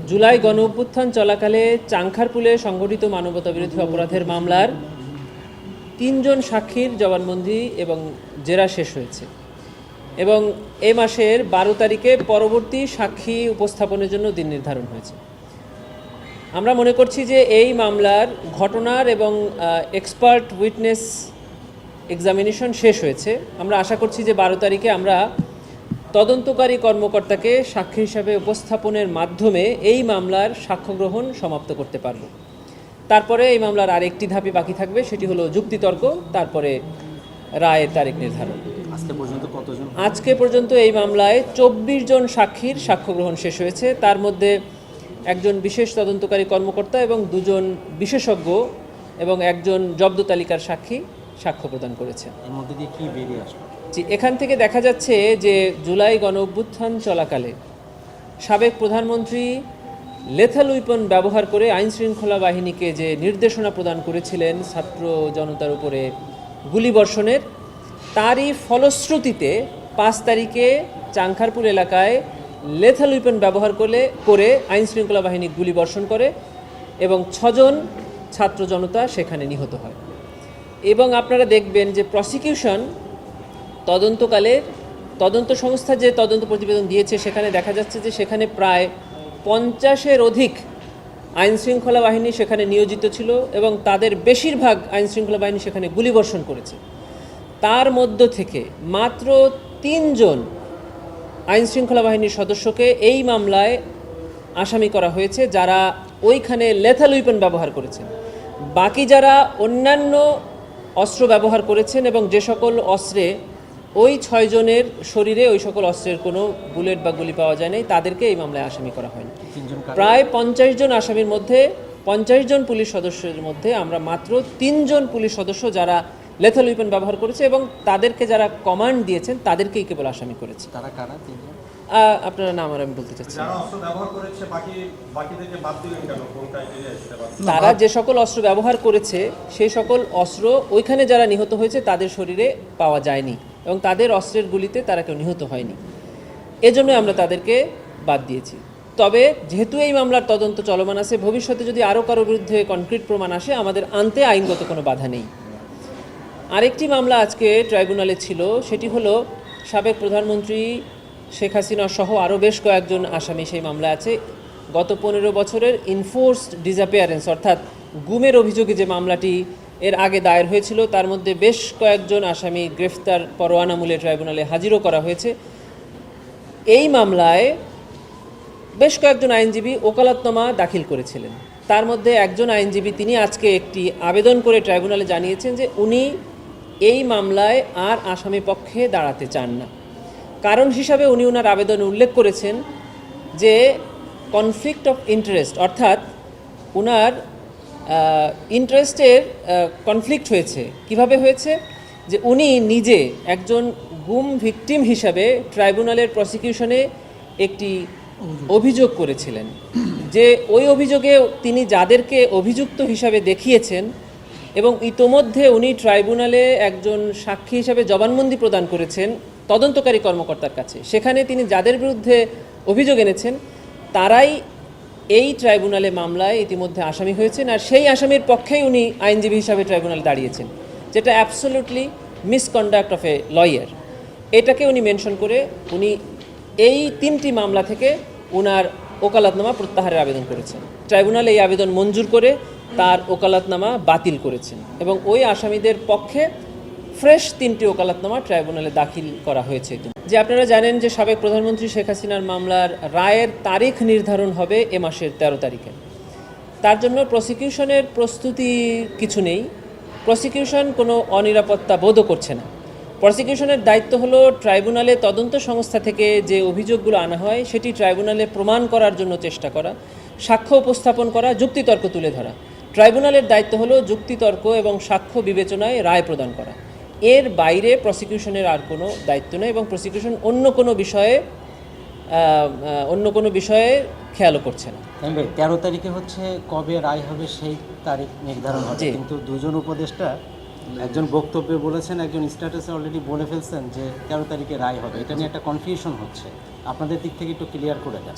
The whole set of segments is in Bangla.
জুলাই গণঅভ্যুত্থান চলাকালে চাংখারপুলে সংঘটিত মানবতাবিরোধী অপরাধের মামলার 3 জন সাক্ষীর জবানবন্দি এবং জেরা শেষ হয়েছে এবং এই মাসের 12 তারিখে পরবর্তী সাক্ষী উপস্থাপনের জন্য দিন নির্ধারণ হয়েছে। আমরা মনে করছি যে এই মামলার ঘটনার এবং এক্সপার্ট উইটনেস এক্সামিনেশন শেষ হয়েছে। আমরা আশা করছি যে 12 তারিখে আমরা তদন্তকারী কর্মকর্তাকে সাক্ষী হিসাবে উপস্থাপনের মাধ্যমে এই মামলার সাক্ষ্য গ্রহণ সমাপ্ত করতে পারব। তারপরে এই মামলার আরেকটি ধাপই বাকি থাকবে, সেটি হলো যুক্তিতর্ক, তারপরে রায়ের তারিখ নির্ধারণ। আজকে পর্যন্ত এই মামলায় 24 জন সাক্ষীর সাক্ষ্য গ্রহণ শেষ হয়েছে। তার মধ্যে একজন বিশেষ তদন্তকারী কর্মকর্তা এবং 2 জন বিশেষজ্ঞ এবং একজন জব্দ তালিকার সাক্ষী সাক্ষ্য প্রদান করেছে। এর মধ্যে দিয়ে কি বেরিয়ে আসলো? এখান থেকে দেখা যাচ্ছে যে জুলাই গণঅভ্যুত্থান চলাকালে সাবেক প্রধানমন্ত্রী লেথাল উইপন ব্যবহার করে আইনশৃঙ্খলা বাহিনীকে যে নির্দেশনা প্রদান করেছিলেন ছাত্র জনতার উপরে গুলিবর্ষণের, তারই ফলশ্রুতিতে 5 তারিখে চাংখারপুল এলাকায় লেথাল উইপন ব্যবহার করে আইনশৃঙ্খলা বাহিনী গুলিবর্ষণ করে এবং 6 জন ছাত্র জনতা সেখানে নিহত হয়। এবং আপনারা দেখবেন যে প্রসিকিউশন তদন্তকালে তদন্ত সংস্থা যে তদন্ত প্রতিবেদন দিয়েছে সেখানে দেখা যাচ্ছে যে সেখানে প্রায় 50-এর অধিক আইনশৃঙ্খলা বাহিনী সেখানে নিয়োজিত ছিল এবং তাদের বেশিরভাগ আইনশৃঙ্খলা বাহিনী সেখানে গুলিবর্ষণ করেছে। তার মধ্য থেকে মাত্র 3 জন আইনশৃঙ্খলা বাহিনীর সদস্যকে এই মামলায় আসামি করা হয়েছে, যারা ওইখানে লেথাল উইপন ব্যবহার করেছেন। বাকি যারা অন্যান্য অস্ত্র ব্যবহার করেছেন এবং যে সকল অস্ত্রে ওই 6 জনের শরীরে ওই সকল অস্ত্রের কোনো বুলেট বা গুলি পাওয়া যায় নাই, তাদেরকে এই মামলায় আসামি করা হয়নি। প্রায় 50 জন আসামির মধ্যে 50 জন পুলিশ সদস্যের মধ্যে আমরা মাত্র 3 জন পুলিশ সদস্য যারা লেথাল উইপন ব্যবহার করেছে এবং তাদেরকে যারা কমান্ড দিয়েছেন তাদেরকেই কেবল আসামি করেছে। তারা কারা? আপনারা নাম আর আমি বলতে চাচ্ছি। তারা যে সকল অস্ত্র ব্যবহার করেছে সেই সকল অস্ত্র ওইখানে যারা নিহত হয়েছে তাদের শরীরে পাওয়া যায়নি এবং তাদের অস্ত্রের গুলিতে তারা কেউ নিহত হয়নি, এজন্য আমরা তাদেরকে বাদ দিয়েছি। তবে যেহেতু এই মামলার তদন্ত চলমান আছে, ভবিষ্যতে যদি আরও কারোর বিরুদ্ধে কনক্রিট প্রমাণ আসে আমাদের আনতে আইনগত কোনো বাধা নেই। আরেকটি মামলা আজকে ট্রাইব্যুনালে ছিল, সেটি হলো সাবেক প্রধানমন্ত্রী শেখ হাসিনা সহ আরও বেশ কয়েকজন আসামি সেই মামলা আছে। গত 15 বছরের ইনফোর্সড ডিসঅ্যাপিয়ারেন্স অর্থাৎ গুমের অভিযোগে যে মামলাটি এর আগে দায়ের হয়েছিল, তার মধ্যে বেশ কয়েকজন আসামি গ্রেফতার পরোয়ানামূলে ট্রাইব্যুনালে হাজিরও করা হয়েছে। এই মামলায় বেশ কয়েকজন আইনজীবী ওকালতনামা দাখিল করেছিলেন। তার মধ্যে একজন আইনজীবী তিনি আজকে একটি আবেদন করে ট্রাইব্যুনালে জানিয়েছেন যে উনি এই মামলায় আর আসামি পক্ষে দাঁড়াতে চান না। কারণ হিসাবে উনি ওনার আবেদনে উল্লেখ করেছেন যে কনফ্লিক্ট অফ ইন্টারেস্ট, অর্থাৎ ওনার ইন্টারেস্টের কনফ্লিক্ট হয়েছে। কিভাবে হয়েছে? যে উনি নিজে একজন গুম ভিকটিম হিসাবে ট্রাইব্যুনালের প্রসিকিউশনে একটি অভিযোগ করেছিলেন যে ওই অভিযোগে তিনি যাদেরকে অভিযুক্ত হিসাবে দেখিয়েছেন এবং ইতোমধ্যে উনি ট্রাইব্যুনালে একজন সাক্ষী হিসাবে জবানবন্দি প্রদান করেছেন তদন্তকারী কর্মকর্তার কাছে, সেখানে তিনি যাদের বিরুদ্ধে অভিযোগ এনেছেন তারাই এই ট্রাইব্যুনালে মামলায় ইতিমধ্যে আসামি হয়েছেন, আর সেই আসামির পক্ষেই উনি আইনজীবী হিসাবে ট্রাইব্যুনালে দাঁড়িয়েছেন, যেটা absolutely misconduct of a lawyer. এটাকে উনি মেনশন করে উনি এই 3টি মামলা থেকে ওনার ওকালতনামা প্রত্যাহারের আবেদন করেছেন। ট্রাইব্যুনাল এই আবেদন মঞ্জুর করে তার ওকালতনামা বাতিল করেছেন এবং ওই আসামিদের পক্ষে ফ্রেশ 3টি ওকালতনামা ট্রাইব্যুনালে দাখিল করা হয়েছে। যে আপনারা জানেন যে সাবেক প্রধানমন্ত্রী শেখ হাসিনার মামলার রায়ের তারিখ নির্ধারণ হবে এ মাসের 13 তারিখে। তার জন্য প্রসিকিউশনের প্রস্তুতি কিছু নেই, প্রসিকিউশন কোনো অনিরাপত্তা বোধও করছে না। প্রসিকিউশনের দায়িত্ব হলো ট্রাইব্যুনালে তদন্ত সংস্থা থেকে যে অভিযোগগুলো আনা হয় সেটি ট্রাইব্যুনালে প্রমাণ করার জন্য চেষ্টা করা, সাক্ষ্য উপস্থাপন করা, যুক্তিতর্ক তুলে ধরা। ট্রাইব্যুনালের দায়িত্ব হলো যুক্তিতর্ক এবং সাক্ষ্য বিবেচনায় রায় প্রদান করা। এর বাইরে প্রসিকিউশনের আর কোনো দায়িত্ব নেই এবং প্রসিকিউশন অন্য কোনো বিষয়ে খেয়ালও করছে না। 13 তারিখে হচ্ছে কবে রায় হবে সেই তারিখ নির্ধারণ হবে, কিন্তু 2 জন উপদেষ্টা একজন বক্তব্যে বলেছেন, একজন স্ট্যাটাসে অলরেডি বলে ফেলছেন যে 13 তারিখে রায় হবে। এটা নিয়ে একটা কনফিউশন হচ্ছে, আপনাদের দিক থেকে একটু ক্লিয়ার করে দেন।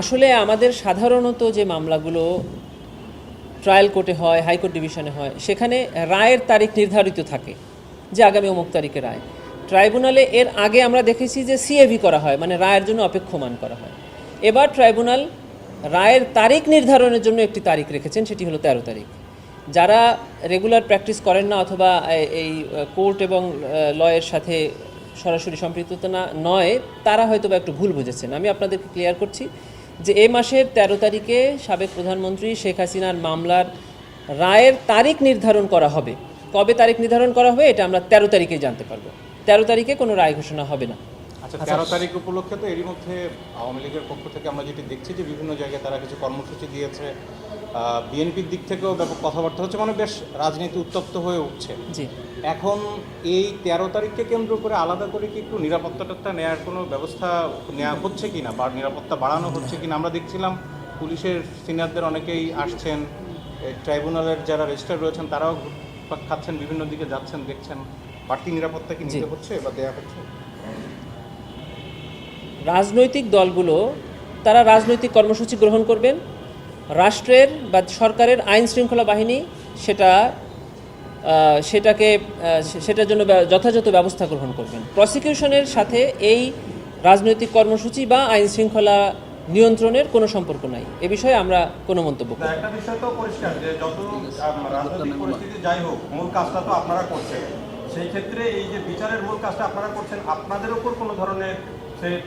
আসলে আমাদের সাধারণত যে মামলাগুলো ট্রায়াল কোর্টে হয়, হাইকোর্ট ডিভিশনে হয়, সেখানে রায়ের তারিখ নির্ধারিত থাকে যে আগামী অমুক তারিখে রায়। ট্রাইব্যুনালে এর আগে আমরা দেখেছি যে সিএভি করা হয়, মানে রায়ের জন্য অপেক্ষমান করা হয়। এবার ট্রাইব্যুনাল রায়ের তারিখ নির্ধারণের জন্য একটি তারিখ রেখেছেন, সেটি হলো 13 তারিখ। যারা রেগুলার প্র্যাকটিস করেন না অথবা এই কোর্ট এবং লয়ের সাথে সরাসরি সম্পৃক্ততা নয়, তারা হয়তো বা একটু ভুল বুঝেছেন। আমি আপনাদেরকে ক্লিয়ার করছি যে এই মাসের 13 তারিখে সাবেক প্রধানমন্ত্রী শেখ হাসিনার মামলার রায়ের তারিখ নির্ধারণ করা হবে। কবে তারিখ নির্ধারণ করা হবে এটা আমরা 13 তারিখে জানতে পারবো। 13 তারিখে কোনো রায় ঘোষণা হবে না। আচ্ছা, 13 তারিখ উপলক্ষে তো এরই মধ্যে আওয়ামী লীগের পক্ষ থেকে আমরা যেটি দেখছি যে বিভিন্ন জায়গায় তারা কিছু কর্মসূচি দিয়েছে, বিএনপির দিক থেকেও ব্যাপক কথাবার্তা হচ্ছে, মানে বেশ রাজনীতি উত্তপ্ত হয়ে উঠছে। জি, এখন এই 13 তারিখকে কেন্দ্র করে আলাদা করে কি একটু নিরাপত্তাটা নেওয়ার কোনো ব্যবস্থা নেওয়া হচ্ছে কিনা বা নিরাপত্তা বাড়ানো হচ্ছে কিনা? আমরা দেখছিলাম পুলিশের সিনিয়রদের অনেকেই আসছেন, ট্রাইব্যুনালের যারা রেজিস্ট্রার রয়েছেন তারাও ঘুরপাক খাচ্ছেন, বিভিন্ন দিকে যাচ্ছেন, দেখছেন। বাড়তি নিরাপত্তা কি নিতে হচ্ছে বা দেওয়া হচ্ছে? রাজনৈতিক দলগুলো তারা রাজনৈতিক কর্মসূচি গ্রহণ করবেন, রাষ্ট্রের বা সরকারের আইন শৃঙ্খলা বাহিনী সেটার জন্য যথাযথ ব্যবস্থা গ্রহণ করবেন। প্রসিকিউশনের সাথে এই রাজনৈতিক কর্মসূচি বা আইন শৃঙ্খলা নিয়ন্ত্রণের কোনো সম্পর্ক নাই। এ বিষয়ে আমরা কোনো মন্তব্য করি না। একটা বিষয় তো পরিষ্কার যে যত রাজনৈতিক পরিস্থিতি যাই হোক, মূল কাজটা তো আপনারা করছেন। সেই ক্ষেত্রে এই যে বিচারের মূল কাজটা আপনারা করছেন, আপনাদের উপর কোনো ধরনের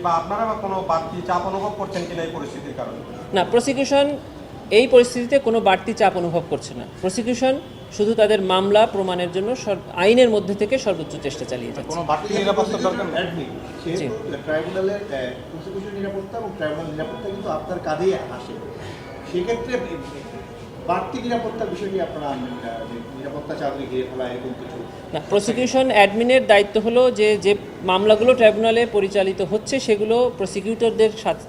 বা আপনারা বা কোনো বাড়তি চাপ অনুভব করছেন কিনা এই পরিস্থিতির কারণে? না, প্রসিকিউশন এই পরিস্থিতিতে কোনো বাড়তি চাপ অনুভব করছে না। প্রসিকিউশন শুধু তাদের মামলা প্রমাণের জন্য আইনের মধ্যে থেকে সর্বোচ্চ চেষ্টা চালিয়ে যাচ্ছে। কোনো বাড়তি নিরাপত্তা দরকার নেই। জি। ট্রাইব্যুনালের প্রসিকিউশন নিরাপত্তা এবং ট্রাইব্যুনাল নিরাপত্তা কিন্তু আপনার কাঁধেই আসে। সেক্ষেত্রে বাড়তি নিরাপত্তার বিষয় নিয়ে আপনারা নিরাপত্তা চাকরি ঘিরে ফেলা এরকম কিছু না, প্রসিকিউশন অ্যাডমিনের দায়িত্ব হলো যে যে মামলাগুলো ট্রাইব্যুনালে পরিচালিত হচ্ছে সেগুলো প্রসিকিউটরদের সাথে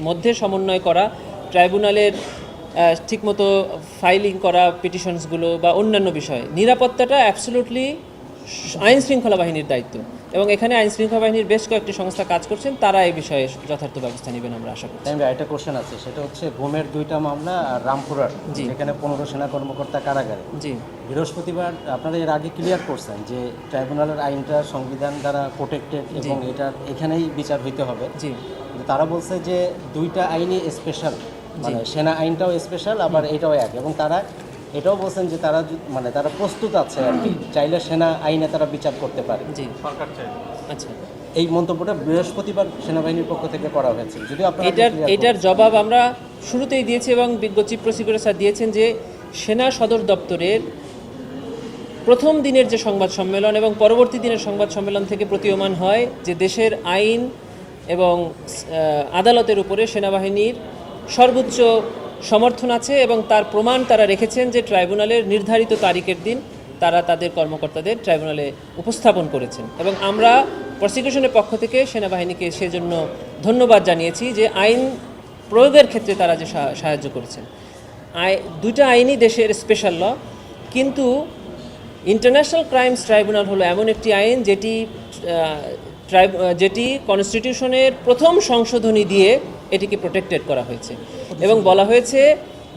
মধ্যে সমন্বয় করা, ট্রাইব্যুনালের ঠিকমতো ফাইলিং করা পিটিশনসগুলো বা অন্যান্য বিষয়। নিরাপত্তাটা অ্যাবসলিউটলি আইন শৃঙ্খলা বাহিনীর দায়িত্ব, এবং এখানে আইন শৃঙ্খলা বাহিনীর বেশ কয়েকটি সংস্থা কাজ করছেন, তারা এই বিষয়ে যথার্থ ব্যবস্থা নেবেন আমরা আশা করছি। আমি একটা কোশ্চেন আছে, সেটা হচ্ছে ঘুমের 2টা মামলা আর রামপুরার, জি। যেখানে 15 সেনা কর্মকর্তা কারাগারে। জি, বৃহস্পতিবার আপনারা এর আগে ক্লিয়ার করছেন যে ট্রাইব্যুনালের আইনটা সংবিধান দ্বারা প্রোটেক্টেড এবং এখানেই বিচার হইতে হবে। জি, কিন্তু তারা বলছে যে 2টা আইনই স্পেশাল, মানে সেনা আইনটাও স্পেশাল আবার এটাও এক, এবং তারা এটাও বলছেন যে তারা তারা প্রস্তুত আছে আর কি, চাইলে সেনা আইনে তারা বিচার করতে পারে। জি, সরকার চাই। আচ্ছা। এই মন্তব্যটা বৃহস্পতিবার সেনাবাহিনীর পক্ষ থেকে করা হয়েছে, যদি আপনারা এটার জবাব আমরা শুরুতেই দিয়েছি এবং বিজ্ঞ চিফ প্রসিকিউটর স্যার দিয়েছেন যে সেনা সদর দপ্তরের প্রথম দিনের যে সংবাদ সম্মেলন এবং পরবর্তী দিনের সংবাদ সম্মেলন থেকে প্রতীয়মান হয় যে দেশের আইন এবং আদালতের উপরে সেনাবাহিনীর সর্বোচ্চ সমর্থন আছে, এবং তার প্রমাণ তারা রেখেছেন যে ট্রাইব্যুনালের নির্ধারিত তারিখের দিন তারা তাদের কর্মকর্তাদের ট্রাইব্যুনালে উপস্থাপন করেছেন, এবং আমরা প্রসিকিউশনের পক্ষ থেকে সেনাবাহিনীকে সেজন্য ধন্যবাদ জানিয়েছি যে আইন প্রয়োগের ক্ষেত্রে তারা যে সাহায্য করেছেন। 2টা আইনই দেশের স্পেশাল ল, কিন্তু ইন্টারন্যাশনাল ক্রাইমস ট্রাইব্যুনাল হলো এমন একটি আইন যেটি কনস্টিটিউশনের প্রথম সংশোধনী দিয়ে এটিকে প্রোটেক্টেড করা হয়েছে, এবং বলা হয়েছে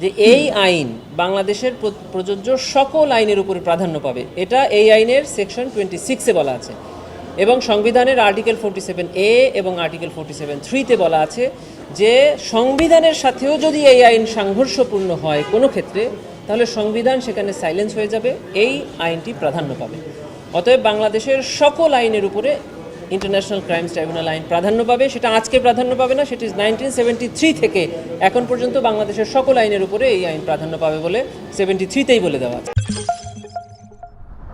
যে এই আইন বাংলাদেশের প্রযোজ্য সকল আইনের উপরে প্রাধান্য পাবে। এটা এই আইনের সেকশন 26-এ বলা আছে, এবং সংবিধানের আর্টিকেল 47A এবং আর্টিকেল 47(3)তে বলা আছে যে সংবিধানের সাথেও যদি এই আইন সাংঘর্ষপূর্ণ হয় কোনো ক্ষেত্রে, তাহলে সংবিধান সেখানে সাইলেন্স হয়ে যাবে, এই আইনটি প্রাধান্য পাবে। অতএব বাংলাদেশের সকল আইনের উপরে ইন্টারন্যাশনাল ক্রাইমস ট্রাইব্যুনাল আইন প্রাধান্য পাবে। সেটা আজকে প্রাধান্য পাবে না, সেটি 1973 থেকে এখন পর্যন্ত বাংলাদেশের সকল আইনের উপরে এই আইন প্রাধান্য পাবে বলে 73তেই বলে দেওয়া আছে।